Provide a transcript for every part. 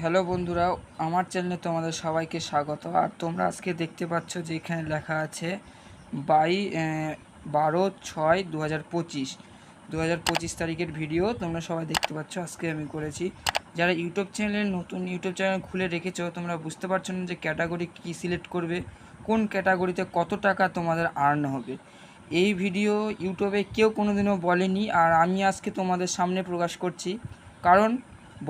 Hello বন্ধুরা, আমার চ্যানেলে তোমাদের সবাইকে স্বাগত। আর তোমরা আজকে দেখতে পাচ্ছ যে এখানে লেখা আছে 12/6/2025 তারিখের ভিডিও তোমরা সবাই দেখতে পাচ্ছ। আজকে আমি করেছি। যারা ইউটিউব চ্যানেল নতুন ইউটিউব চ্যানেল খুলে রেখেছো, তোমরা বুঝতে পারছো না যে ক্যাটাগরি কী সিলেক্ট করবে, কোন ক্যাটাগরিতে কত টাকা তোমাদের আর্ন হবে। এই ভিডিও ইউটিউবে কেউ কোনোদিনও বলেনি, আর আমি আজকে তোমাদের সামনে প্রকাশ করছি। কারণ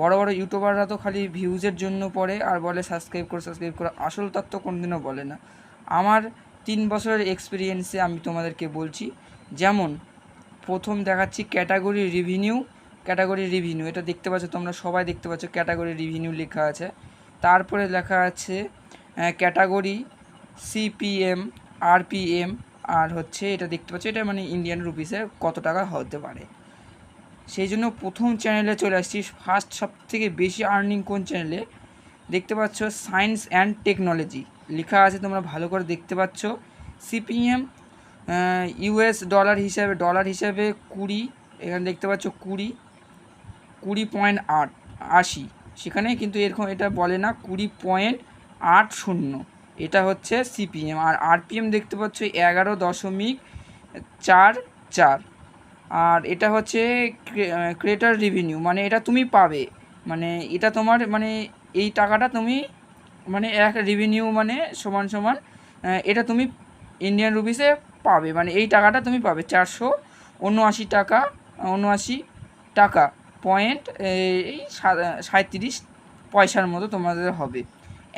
বড় বড় ইউটিউবাররা তো খালি ভিউজের জন্য পড়ে আর বলে সাবস্ক্রাইব করো, আসল তত্ত্ব কোনোদিনও বলে না। আমার 3 বছরের এক্সপিরিয়েন্সে আমি তোমাদেরকে বলছি। যেমন প্রথম দেখাচ্ছি ক্যাটাগরি রিভিনিউ, এটা দেখতে পাচ্ছ, তোমরা সবাই দেখতে পাচ্ছ ক্যাটাগরি রিভিনিউ লেখা আছে। তারপরে লেখা আছে ক্যাটাগরি সিপিএম, আরপিএম, আর হচ্ছে এটা দেখতে পাচ্ছ, এটা মানে ইন্ডিয়ান রুপিসে কত টাকা হতে পারে। সেই জন্য প্রথম চ্যানেলে চলে আসছি। ফার্স্ট সব থেকে বেশি আর্নিং কোন চ্যানেলে দেখতে পাচ্ছ, সায়েন্স অ্যান্ড টেকনোলজি লেখা আছে, তোমরা ভালো করে দেখতে পাচ্ছ। সিপিএম ইউএস ডলার হিসাবে 20, এখানে দেখতে পাচ্ছ 20.80, সেখানে কিন্তু এরকম এটা বলে না, 20.80, এটা হচ্ছে সিপিএম। আর আরপিএম দেখতে পাচ্ছ 11.44, আর এটা হচ্ছে ক্রিয়েটর রিভিনিউ, মানে এটা তুমি পাবে, মানে এটা তোমার মানে এই টাকাটা তুমি মানে এক রিভিনিউ মানে সমান সমান এটা তুমি ইন্ডিয়ান রুপিসে পাবে, মানে এই টাকাটা তুমি পাবে 479 টাকা পয়েন্ট এই 37 পয়সার মতো তোমাদের হবে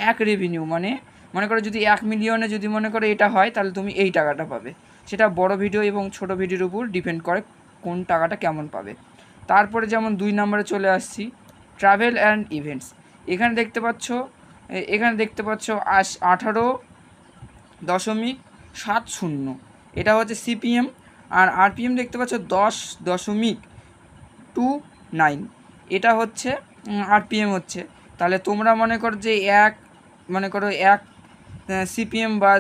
এক রেভিনিউ। মানে মনে করো যদি 1 মিলিয়নে যদি মনে করো এটা হয়, তাহলে তুমি এই টাকাটা পাবে। সেটা বড় ভিডিও এবং ছোট ভিডিওর উপর ডিপেন্ড করে কোন টাকাটা কেমন পাবে। তারপরে যেমন 2 নম্বরে চলে আসছি, ট্রাভেল অ্যান্ড ইভেন্টস। এখানে দেখতে পাচ্ছ 18.70, এটা হচ্ছে সিপিএম। আর আরপিএম দেখতে পাচ্ছ 10.29, এটা হচ্ছে আরপিএম হচ্ছে। তাহলে তোমরা মনে করো যে এক সিপিএম বা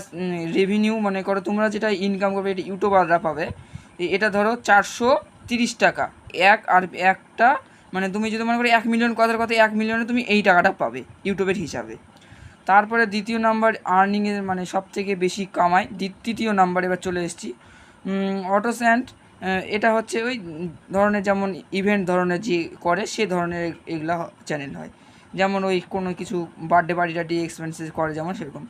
রেভিনিউ, মনে করো তোমরা যেটা ইনকাম করবে, এটা ইউটিউবাররা পাবে, এটা ধরো 430 টাকা আর একটা, মানে তুমি যদি মনে করো 1 মিলিয়ন, কথার কথা 1 মিলিয়নে তুমি এই টাকাটা পাবে ইউটিউবের হিসাবে। তারপরে দ্বিতীয় নাম্বার আর্নিংয়ের মানে সব থেকে বেশি কামায়, তৃতীয় নাম্বার এবার চলে এসেছি অটোস্যান্ড। এটা হচ্ছে ওই ধরনের, যেমন ইভেন্ট ধরনের যে করে সে ধরনের এগুলা চ্যানেল হয়, যেমন ওই কোনো কিছু বার্থডে পার্টি এক্সপেন্সেস করে যেমন সেরকম।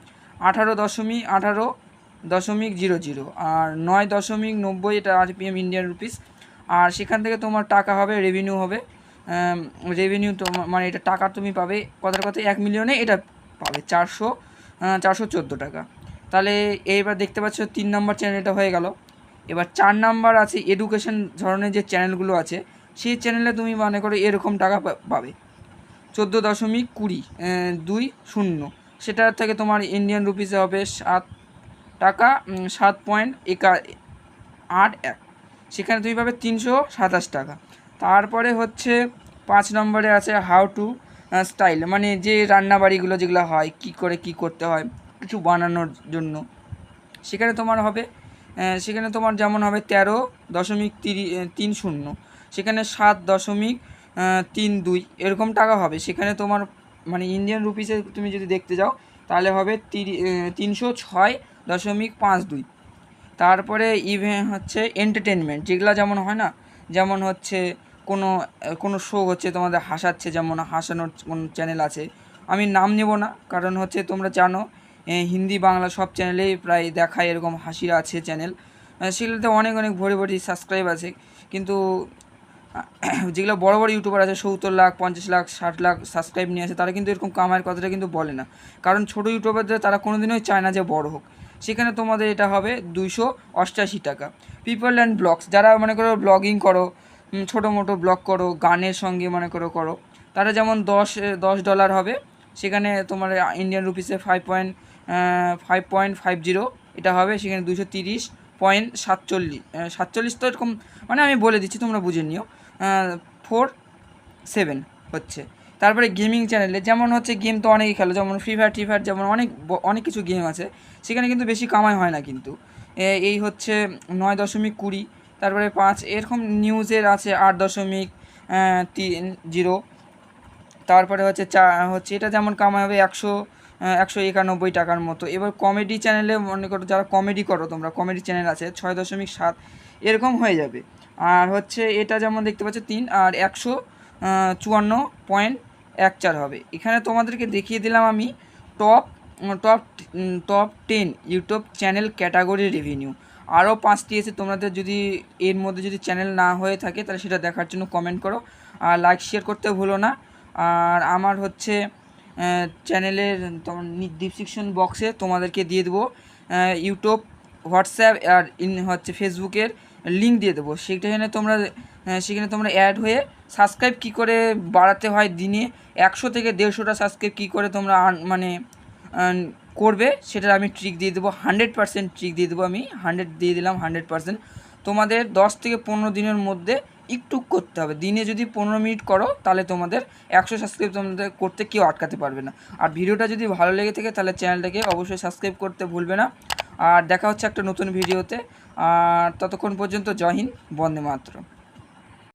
18.00, আর 9.90, এটা আরপিএম ইন্ডিয়ান রুপিস। আর সেখান থেকে তোমার টাকা হবে, রেভিনিউ হবে। তো মানে এটা টাকা তুমি পাবে, কথার কথা 1 মিলিয়নে এটা পাবে 414 টাকা। তাহলে এইবার দেখতে পাচ্ছ 3 নম্বর চ্যানেলটা হয়ে গেল। এবার 4 নাম্বার আছে এডুকেশন ধরনের যে চ্যানেলগুলো আছে, সেই চ্যানেলে তুমি মনে করো এরকম টাকা পাবে 14.20, সেটার থেকে তোমার ইন্ডিয়ান রুপিসে হবে 7 টাকা 7.81, সেখানে তুমি পাবে 327 টাকা। তারপরে হচ্ছে 5 নম্বরে আছে হাউ টু স্টাইল, মানে যে রান্নাবাড়িগুলো যেগুলো হয়, কী করতে হয় কিছু বানানোর জন্য, সেখানে তোমার যেমন হবে 13.30, সেখানে 7.32 এরকম টাকা হবে। সেখানে তোমার মানে ইন্ডিয়ান রুপিসে তুমি যদি দেখতে যাও, তাহলে হবে 306.52। তারপরে হচ্ছে এন্টারটেনমেন্ট, যেগুলো যেমন হয় না, যেমন হচ্ছে কোনো শো হচ্ছে তোমাদের হাসাচ্ছে, যেমন হাসানোর কোনো চ্যানেল আছে, আমি নাম নেব না, কারণ হচ্ছে তোমরা জানো হিন্দি বাংলা সব চ্যানেলেই প্রায় দেখায় এরকম হাসির আছে চ্যানেল, সেগুলোতে অনেক অনেক ভরি সাবস্ক্রাইব আছে। কিন্তু যেগুলো বড় বড় ইউটিউবার আছে 70 লাখ 50 লাখ 60 লাখ সাবস্ক্রাইব নিয়ে আসে, তারা কিন্তু এরকম কামায়ের কথাটা কিন্তু বলে না, কারণ ছোটো ইউটিউবারদের তারা কোনো দিনই চায় না যে বড় হোক। সেখানে তোমাদের এটা হবে 288 টাকা। পিপল অ্যান্ড ব্লগস, যারা মনে করো ব্লগিং করো, ছোটো মোটো ব্লগ করো, গানের সঙ্গে মনে করো, তারা যেমন $10 হবে, সেখানে তোমার ইন্ডিয়ান রুপিসে 5.50 এটা হবে, সেখানে 230.47 তো এরকম, মানে আমি বলে দিচ্ছি তোমরা বুঝে নিও, 47 হচ্ছে। তারপরে গেমিং চ্যানেলে যেমন হচ্ছে গেম তো অনেকই খেলো, যেমন ফ্রি ফায়ার, যেমন অনেক কিছু গেম আছে, সেখানে কিন্তু বেশি কামাই হয় না, কিন্তু এই হচ্ছে 9.20। তারপরে 5 এরকম নিউজের আছে 8.30, তারপরে হচ্ছে এটা যেমন কামাই হবে 191 টাকার মতো। এবার কমেডি চ্যানেলে মনে করো যারা কমেডি করো, তোমরা কমেডি চ্যানেল আছে 6.7 এরকম হয়ে যাবে। আর হচ্ছে এটা যেমন দেখতে পাচ্ছ 3 আর 154.14 হবে। এখানে তোমাদেরকে দেখিয়ে দিলাম আমি top top top 10 YouTube channel category revenue. আরও 5টি আছে, তোমাদের যদি এর মধ্যে যদি চ্যানেল না হয়ে থাকে তাহলে সেটা দেখার জন্য কমেন্ট করো আর লাইক শেয়ার করতে ভুলো না। আর আমার হচ্ছে চ্যানেলের তোমার ডিসক্রিপশন বক্সে তোমাদেরকে দিয়ে দেবো ইউটিউব, হোয়াটসঅ্যাপ আর হচ্ছে ফেসবুকের লিঙ্ক দিয়ে দেবো। সেখানে তোমরা অ্যাড হয়ে সাবস্ক্রাইব কী করে বাড়াতে হয়, দিনে 100 থেকে 150টা সাবস্ক্রাইব কী করে তোমরা করবে সেটার আমি ট্রিক দিয়ে দেবো। 100% ট্রিক দিয়ে দেবো, আমি 100 দিয়ে দিলাম। 100% তোমাদের 10 থেকে 15 দিনের মধ্যে একটু করতে হবে। দিনে যদি 15 মিনিট করো তাহলে তোমাদের 100 সাবস্ক্রাইব তোমাদের করতে কেউ আটকাতে পারবে না। আর ভিডিওটা যদি ভালো লেগে থাকে তাহলে চ্যানেলটাকে অবশ্যই সাবস্ক্রাইব করতে ভুলবে না। আর দেখা হচ্ছে একটা নতুন ভিডিওতে। আর ততক্ষণ পর্যন্ত জয় হিন্দ, বন্দে মাতরম।